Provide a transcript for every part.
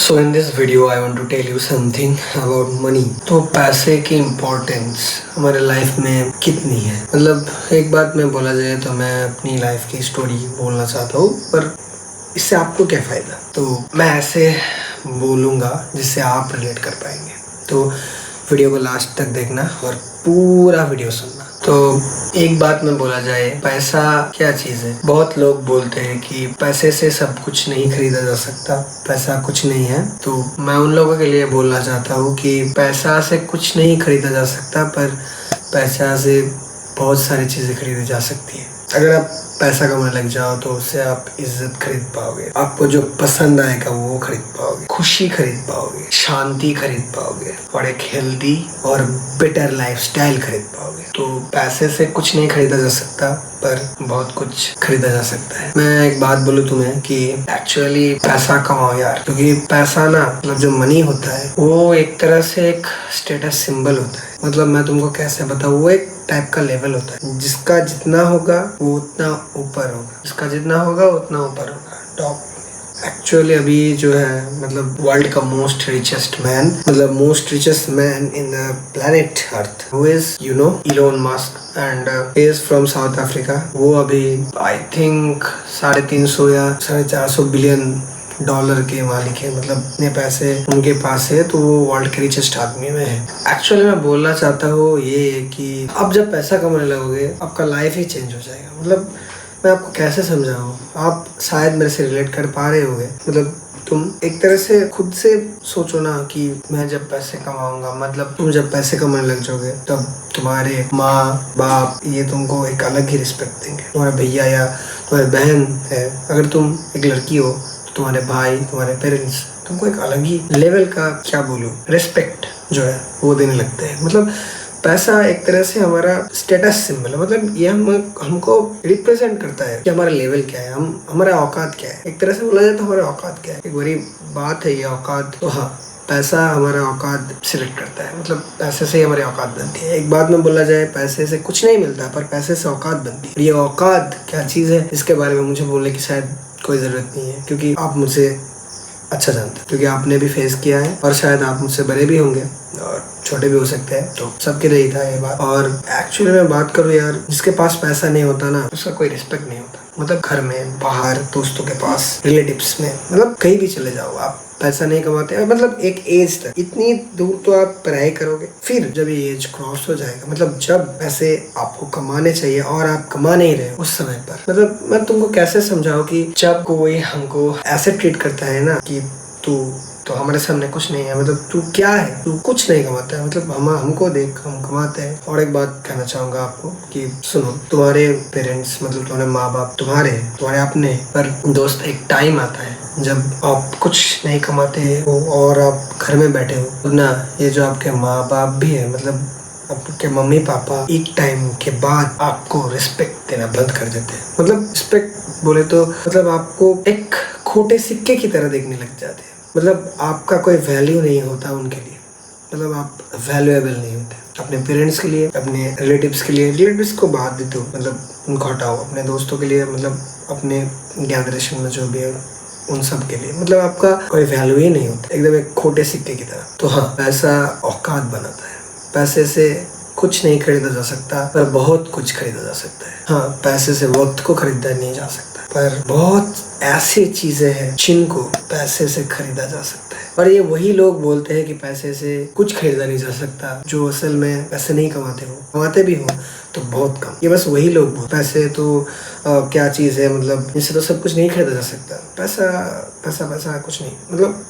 So in this video I want to tell you something about money. तो पैसे की importance हमारे life में कितनी है। मतलब एक बात में बोला जाए तो मैं अपनी लाइफ की स्टोरी बोलना चाहता हूँ, पर इससे आपको क्या फ़ायदा। तो मैं ऐसे बोलूँगा जिससे आप रिलेट कर पाएंगे। तो वीडियो को लास्ट तक देखना और पूरा वीडियो सुनना। तो एक बात में बोला जाए, पैसा क्या चीज़ है। बहुत लोग बोलते हैं कि पैसे से सब कुछ नहीं खरीदा जा सकता, पैसा कुछ नहीं है। तो मैं उन लोगों के लिए बोलना चाहता हूँ कि पैसा से कुछ नहीं खरीदा जा सकता, पर पैसा से बहुत सारी चीज़ें खरीदी जा सकती है। अगर आप पैसा कमाने लग जाओ तो उससे आप इज्जत खरीद पाओगे, आपको जो पसंद आएगा वो खरीद पाओगे, खुशी खरीद पाओगे, शांति खरीद पाओगे और एक हेल्दी और बेटर लाइफस्टाइल खरीद पाओगे। तो पैसे से कुछ नहीं खरीदा जा सकता, पर बहुत कुछ खरीदा जा सकता है। मैं एक बात बोलूँ तुम्हें कि एक्चुअली पैसा कमाओ यार, क्योंकि पैसा ना, मतलब जो मनी होता है वो एक तरह से एक स्टेटस सिंबल होता है। मतलब मैं तुमको कैसे बताऊँ, वो एक टाइप का लेवल होता है। जिसका जितना होगा वो उतना ऊपर होगा, जिसका जितना होगा उतना ऊपर होगा, टॉप। एक्चुअली अभी जो है, मतलब वर्ल्ड का मोस्ट रिचेस्ट मैन, मतलब most richest man in the planet earth, who is you know Elon Musk and he is from south Africa. वो अभी आई थिंक 350 या 450 बिलियन डॉलर के मालिक है। मतलब इतने पैसे उनके पास है, तो वो वर्ल्ड के रिचेस्ट आदमी में है। एक्चुअली मैं बोलना चाहता हूँ ये कि अब जब पैसा कमाने लगोगे आपका लाइफ ही चेंज हो जाएगा। मतलब मैं आपको कैसे समझाऊँ, आप शायद मेरे से रिलेट कर पा रहे होगे। मतलब तुम एक तरह से खुद से सोचो ना कि मैं जब पैसे कमाऊंगा, मतलब तुम जब पैसे कमाने लग जाओगे तब तुम्हारे माँ बाप ये तुमको एक अलग ही रिस्पेक्ट देंगे। तुम्हारे भैया या तुम्हारी बहन है, अगर तुम एक लड़की हो, तुम्हारे भाई, तुम्हारे पेरेंट्स तुमको एक अलग ही लेवल का, क्या बोलूं, रिस्पेक्ट जो है वो देने लगते हैं। मतलब पैसा एक तरह से हमारा स्टेटस सिंबल है। मतलब ये हमको रिप्रेजेंट करता है कि हमारा लेवल क्या है, हमारा औकात क्या है। एक तरह से बोला जाए तो हमारा औकात क्या है, एक बड़ी बात है ये औकात। तो हाँ, पैसा हमारा औकात सिलेक्ट करता है। मतलब पैसे से ही हमारी औकात बनती है। एक बात में बोला जाए, पैसे से कुछ नहीं मिलता, पर पैसे से औकात बनती है। ये औकात क्या चीज़ है इसके बारे में मुझे बोलने की शायद कोई ज़रूरत नहीं है, क्योंकि आप मुझसे अच्छा जानते हैं, क्योंकि आपने भी फेस किया है और शायद आप मुझसे बड़े भी होंगे और छोटे भी हो सकते हैं। तो सबके लिए था ये बात। और एक्चुअली मैं बात करूँ यार, जिसके पास पैसा नहीं होता ना, उसका कोई रिस्पेक्ट नहीं होता। मतलब घर में, बाहर, दोस्तों के पास, रिलेटिव्स में, मतलब कहीं भी चले जाओ, आप पैसा नहीं कमाते हैं। मतलब एक एज तक, इतनी दूर तो आप पढ़ाई करोगे, फिर जब ये एज क्रॉस हो जाएगा, मतलब जब पैसे आपको कमाने चाहिए और आप कमा नहीं रहे उस समय पर, मतलब मैं तुमको कैसे समझाऊं कि जब कोई हमको ऐसे ट्रीट करता है ना कि तू तो हमारे सामने कुछ नहीं है, मतलब तू क्या है, तू कुछ नहीं कमाता है, मतलब हमको देख, हम कमाते हैं। और एक बात कहना चाहूंगा आपको कि सुनो, तुम्हारे पेरेंट्स, मतलब तुम्हारे माँ बाप तुम्हारे अपने, पर दोस्त एक टाइम आता है जब आप कुछ नहीं कमाते हो और आप घर में बैठे हो ना। ये जो आपके माँ बाप भी है, मतलब आपके मम्मी पापा, एक टाइम के बाद आपको रिस्पेक्ट देना बंद कर देते हैं। मतलब रिस्पेक्ट बोले तो मतलब आपको एक खोटे सिक्के की तरह देखने लग जाते हैं। मतलब आपका कोई वैल्यू नहीं होता उनके लिए, मतलब आप वैल्यूएबल नहीं होते अपने पेरेंट्स के लिए, अपने रिलेटिव्स के लिए। रिलेटिव्स को बात देते हो, मतलब उनको हटाओ, अपने दोस्तों के लिए, मतलब अपने जनरेशन में जो भी है उन सब के लिए, मतलब आपका कोई वैल्यू ही नहीं होता, एकदम एक खोटे सिक्के की तरह। तो हाँ, पैसा औकात बनाता है। पैसे से कुछ नहीं खरीदा जा सकता, पर बहुत कुछ खरीदा जा सकता है। हाँ, पैसे से वक्त को खरीदा नहीं जा सकता, पर बहुत ऐसी चीजें हैं जिनको पैसे से खरीदा जा सकता है। और ये वही लोग बोलते हैं कि पैसे से कुछ खरीदा नहीं जा सकता, जो असल में पैसे नहीं कमाते हो, कमाते भी हो तो बहुत कम। ये बस वही लोग बोलते, पैसे तो क्या चीज़ है, मतलब इससे तो सब कुछ नहीं खरीदा जा सकता। पैसा पैसा पैसा कुछ नहीं, मतलब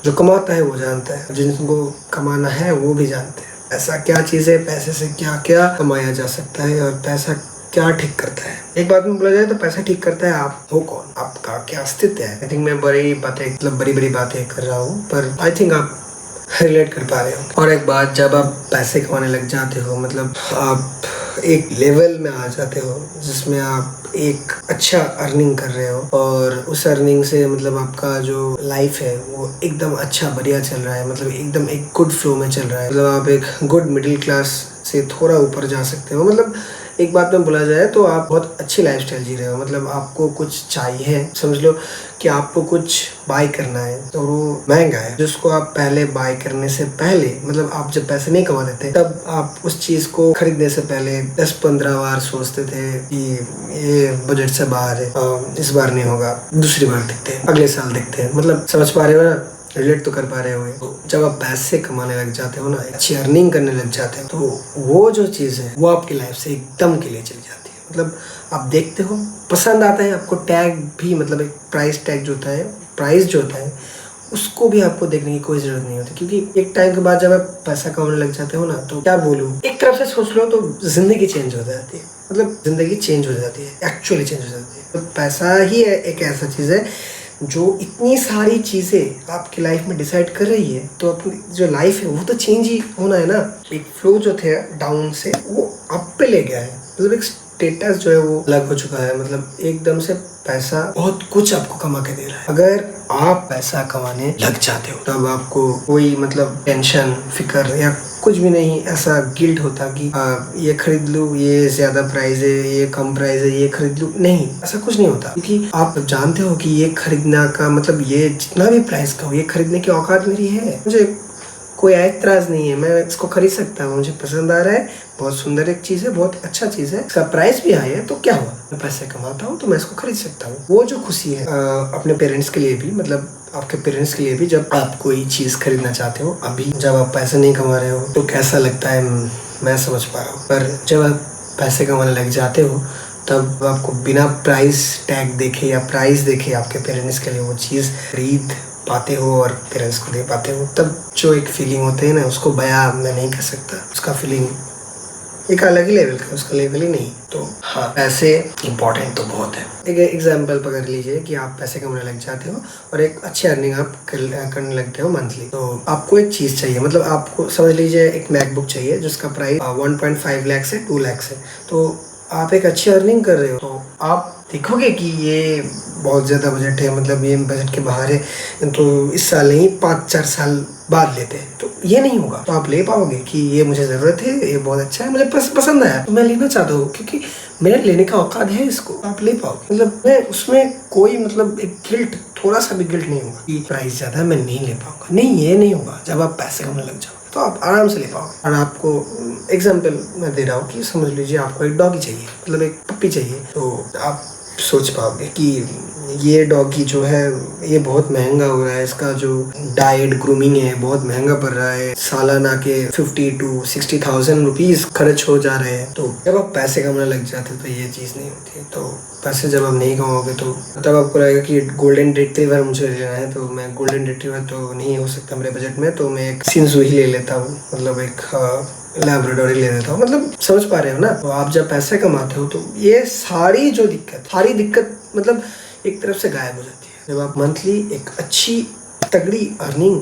जो कमाता है वो जानता है, जिनको कमाना है वो भी जानते हैं ऐसा क्या चीज़ है, पैसे से क्या क्या कमाया जा सकता है और पैसा क्या ठीक करता है। एक बात में बोला जाए तो पैसा ठीक करता है आप हो कौन, आपका क्या अस्तित्व है। आई थिंक मैं बड़ी बड़ी बातें कर रहा हूँ, पर आई थिंक आप रिलेट कर पा रहे हो। और एक बात, जब आप पैसे कमाने लग जाते हो, मतलब आप एक लेवल में आ जाते हो जिसमें आप एक अच्छा अर्निंग कर रहे हो और उस अर्निंग से मतलब आपका जो लाइफ है वो एकदम अच्छा बढ़िया चल रहा है, मतलब एकदम एक गुड फ्लो में चल रहा है। मतलब आप एक गुड मिडिल क्लास से थोड़ा ऊपर जा सकते हो। मतलब एक बात में बोला जाए तो आप बहुत अच्छी लाइफस्टाइल जी रहे हो। मतलब आपको कुछ चाहिए, समझ लो कि आपको कुछ बाय करना है तो वो महंगा है, जिसको आप पहले बाय करने से पहले, मतलब आप जब पैसे नहीं कमाते थे तब आप उस चीज को खरीदने से पहले 10-15 बार सोचते थे कि ये बजट से बाहर है, इस बार नहीं होगा, दूसरी बार देखते हैं, अगले साल देखते हैं। मतलब समझ पा रहे हो ना, रिलेट तो कर पा रहे हो। तो जब आप पैसे कमाने लग जाते हो ना, अच्छी अर्निंग करने लग जाते हो, तो वो जो चीज़ है वो आपकी लाइफ से एकदम के लिए चली जाती है। मतलब आप देखते हो, पसंद आता है आपको, टैग भी, मतलब एक प्राइस टैग जो होता है, प्राइस जो होता है, उसको भी आपको देखने की कोई जरूरत नहीं होती, क्योंकि एक टाइम के बाद जब आप पैसा कमाने लग जाते हो ना, तो क्या बोलूँ, एक तरफ से सोच लो तो जिंदगी चेंज हो जाती है। मतलब जिंदगी चेंज हो जाती है, एक्चुअली चेंज हो जाती है। तो पैसा ही एक ऐसा चीज़ है जो इतनी सारी चीज़ें आपकी लाइफ में डिसाइड कर रही है। तो अपनी जो लाइफ है वो तो चेंज ही होना है ना। एक फ्लो जो थे डाउन से वो अप पे ले गया है, मतलब एक स्टेटस जो है वो अलग हो चुका है। मतलब एकदम से पैसा बहुत कुछ आपको कमा के दे रहा है। अगर आप पैसा कमाने लग जाते हो तब आपको कोई मतलब टेंशन, फिक्र या कुछ भी नहीं, ऐसा गिल्ट होता कि ये खरीद लूँ, ये ज्यादा प्राइस है, ये कम प्राइस है, ये खरीद लूँ, नहीं, ऐसा कुछ नहीं होता। क्योंकि आप जानते हो कि ये खरीदना का मतलब, ये जितना भी प्राइस का हो, ये खरीदने की औकात मेरी है, मुझे कोई ऐतराज नहीं है, मैं इसको खरीद सकता हूँ, मुझे पसंद आ रहा है, बहुत सुंदर एक चीज़ है, बहुत अच्छा चीज़ है, इसका प्राइस भी हाई है, तो क्या हुआ, मैं पैसे कमाता हूँ तो मैं इसको खरीद सकता हूँ। वो जो खुशी है अपने पेरेंट्स के लिए भी, मतलब आपके पेरेंट्स के लिए भी, जब आप कोई चीज़ खरीदना चाहते हो, अभी जब आप पैसे नहीं कमा रहे हो तो कैसा लगता है, मैं समझ पा रहा हूँ। पर जब आप पैसे कमाने लग जाते हो तब आपको बिना प्राइस टैग देखे या प्राइस देखे आपके पेरेंट्स के लिए वो चीज़ खरीद पाते हो और पेरेंट्स को दे पाते हो, तब जो एक फीलिंग होती है ना, उसको बयां मैं नहीं कर सकता। उसका फीलिंग एक अलग ही लेवल का, उसका लेवल ही नहीं। तो हाँ, पैसे इंपॉर्टेंट तो बहुत है। एक एग्जांपल पकड़ लीजिए कि आप पैसे कमाने लग जाते हो और एक अच्छी अर्निंग आप करने लगते हो मंथली। तो आपको एक चीज़ चाहिए, मतलब आपको समझ लीजिए एक मैकबुक चाहिए जिसका प्राइस 1.5 लाख से 2 लाख से। तो आप एक अच्छी अर्निंग कर रहे हो तो आप देखोगे कि ये बहुत ज़्यादा बजट है, मतलब ये बजट के बाहर है, तो इस साल नहीं 5-4 साल बाद लेते हैं, तो ये नहीं होगा। तो आप ले पाओगे कि ये मुझे ज़रूरत है, ये बहुत अच्छा है, मुझे पसंद आया, तो मैं लेना चाहता हूँ क्योंकि मेरे लेने का औकात है, इसको आप ले पाओगे। मतलब मैं उसमें कोई मतलब एक गिल्ट, थोड़ा सा भी गिल्ट नहीं होगा कि प्राइस ज़्यादा है मैं नहीं ले पाऊंगा, नहीं, ये नहीं होगा। जब आप पैसे कमाने लग जाओगे तो आप आराम से ले पाओगे। और आपको एग्जाम्पल मैं दे रहा हूँ कि समझ लीजिए आपको एक डॉगी चाहिए, मतलब एक पप्पी चाहिए, तो आप सोच पाओगे कि ये डॉगी जो है ये बहुत महंगा हो रहा है, इसका जो डाइट ग्रूमिंग है बहुत महंगा पड़ रहा है, सालाना के 50,000-60,000 रुपीज खर्च हो जा रहे हैं। तो जब आप पैसे कमाने लग जाते हैं तो ये चीज़ नहीं होती है। तो पैसे जब आप नहीं कमाओगे तो तब आपको लगेगा कि गोल्डन रिट्रीवर मुझे लेना है, तो मैं गोल्डन रिट्रीवर तो नहीं हो सकता मेरे बजट में, तो मैं एक शिंजू ही ले लेता हूँ, मतलब एक लैब्राडोर ले लेता हूँ। मतलब समझ पा रहे हो ना। तो आप जब पैसे कमाते हो तो ये सारी दिक्कत मतलब एक तरफ से गायब हो जाती है जब आप मंथली एक अच्छी तगड़ी अर्निंग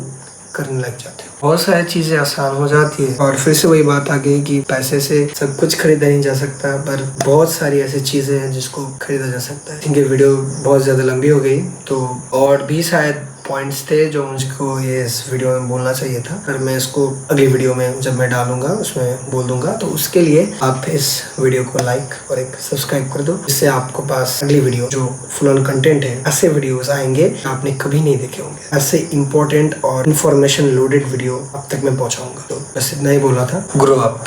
करने लग जाते हो। बहुत सारी चीजें आसान हो जाती है। और फिर से वही बात आ गई कि पैसे से सब कुछ खरीदा नहीं जा सकता, पर बहुत सारी ऐसी चीजें हैं जिसको खरीदा जा सकता है। क्योंकि वीडियो बहुत ज्यादा लंबी हो गई, तो और भी शायद पॉइंट्स थे जो मुझको ये इस वीडियो में बोलना चाहिए था, पर मैं इसको अगली वीडियो में जब मैं डालूंगा उसमें बोल दूंगा। तो उसके लिए आप इस वीडियो को लाइक और एक सब्सक्राइब कर दो, जिससे आपको पास अगली वीडियो जो फुल ऑन कंटेंट है, ऐसे वीडियोस आएंगे आपने कभी नहीं देखे होंगे। ऐसे इंपॉर्टेंट और इन्फॉर्मेशन लोडेड वीडियो अब तक मैं पहुंचाऊंगा। तो बस इतना ही बोला था। Grow up.